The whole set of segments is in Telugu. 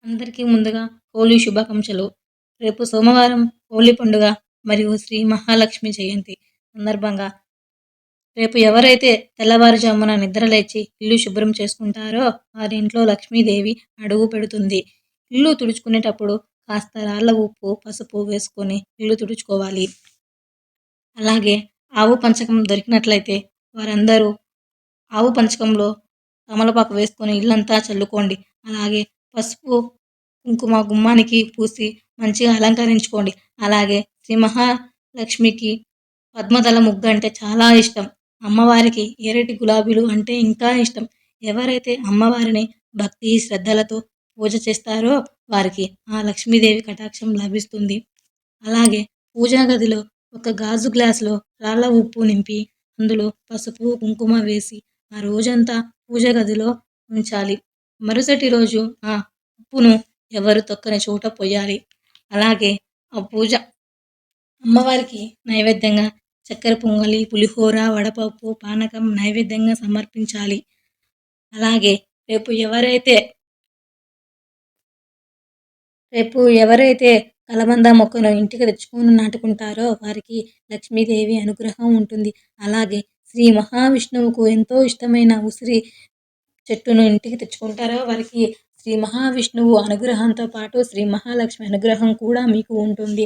అందరికీ ముందుగా హోలీ శుభాకాంక్షలు. రేపు సోమవారం హోలీ పండుగ మరియు శ్రీ మహాలక్ష్మి జయంతి సందర్భంగా రేపు ఎవరైతే తెల్లవారుజామున నిద్రలేచి ఇల్లు శుభ్రం చేసుకుంటారో వారి ఇంట్లో లక్ష్మీదేవి అడుగు పెడుతుంది. ఇల్లు తుడుచుకునేటప్పుడు కాస్త రాళ్ళ ఉప్పు, పసుపు వేసుకొని ఇల్లు తుడుచుకోవాలి. అలాగే ఆవు పంచకం దొరికినట్లయితే వారందరూ ఆవు పంచకంలో తమలపాకు వేసుకొని ఇల్లంతా చల్లుకోండి. అలాగే పసుపు, కుంకుమ గుమ్మానికి పూసి మంచిగా అలంకరించుకోండి. అలాగే శ్రీ మహాలక్ష్మికి పద్మదళ ముగ్గు అంటే చాలా ఇష్టం. అమ్మవారికి ఎర్రటి గులాబీలు అంటే ఇంకా ఇష్టం. ఎవరైతే అమ్మవారిని భక్తి శ్రద్ధలతో పూజ చేస్తారో వారికి ఆ లక్ష్మీదేవి కటాక్షం లభిస్తుంది. అలాగే పూజా గదిలో ఒక గాజు గ్లాసులో రాళ్ళ ఉప్పు నింపి అందులో పసుపు, కుంకుమ వేసి ఆ రోజంతా పూజ గదిలో ఉంచాలి. మరుసటి రోజు ఆ ఉప్పును ఎవరు తొక్కని చోట పొయ్యాలి. అలాగే ఆ పూజ అమ్మవారికి నైవేద్యంగా చక్కెర పొంగలి, పులిహోర, వడపప్పు, పానకం నైవేద్యంగా సమర్పించాలి. అలాగే రేపు ఎవరైతే రేపు ఎవరైతే కలబంద మొక్కను ఇంటికి తెచ్చుకొని నాటుకుంటారో వారికి లక్ష్మీదేవి అనుగ్రహం ఉంటుంది. అలాగే శ్రీ మహావిష్ణువుకు ఎంతో ఇష్టమైన ఉసిరి చెట్టును ఇంటికి తెచ్చుకుంటారో వారికి శ్రీ మహావిష్ణువు అనుగ్రహంతో పాటు శ్రీ మహాలక్ష్మి అనుగ్రహం కూడా మీకు ఉంటుంది.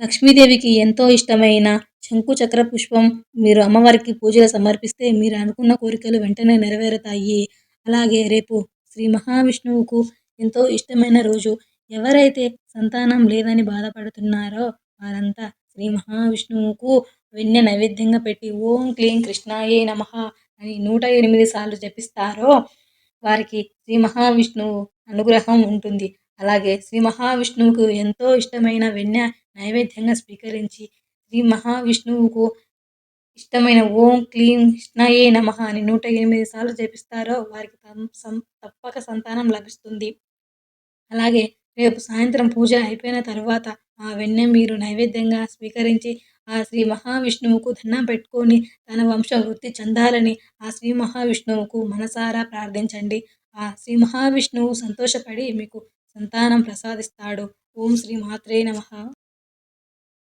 లక్ష్మీదేవికి ఎంతో ఇష్టమైన శంకు చక్ర పుష్పం మీరు అమ్మవారికి పూజలు సమర్పిస్తే మీరు అనుకున్న కోరికలు వెంటనే నెరవేరుతాయి. అలాగే రేపు శ్రీ మహావిష్ణువుకు ఎంతో ఇష్టమైన రోజు. ఎవరైతే సంతానం లేదని బాధపడుతున్నారో వారంతా శ్రీ మహావిష్ణువుకు వెన్నె నైవేద్యంగా పెట్టి ఓం క్లీం కృష్ణాయే నమః అని 108 సార్లు జపిస్తారో వారికి శ్రీ మహావిష్ణువు అనుగ్రహం ఉంటుంది. అలాగే శ్రీ మహావిష్ణువుకు ఎంతో ఇష్టమైన వెన్నె నైవేద్యంగా స్వీకరించి శ్రీ మహావిష్ణువుకు ఇష్టమైన ఓం క్లీం కృష్ణాయే నమః అని 108 సార్లు జపిస్తారో వారికి తప్పక సంతానం లభిస్తుంది. అలాగే రేపు సాయంత్రం పూజ అయిపోయిన తర్వాత ఆ వెన్నె మీరు నైవేద్యంగా స్వీకరించి ఆ శ్రీ మహావిష్ణువుకు దండం పెట్టుకొని తన వంశం వృద్ధి చెందాలని ఆ శ్రీ మహావిష్ణువుకు మనసారా ప్రార్థించండి. ఆ శ్రీ మహావిష్ణువు సంతోషపడి మీకు సంతానం ప్రసాదిస్తాడు. ఓం శ్రీ మాత్రే నమః.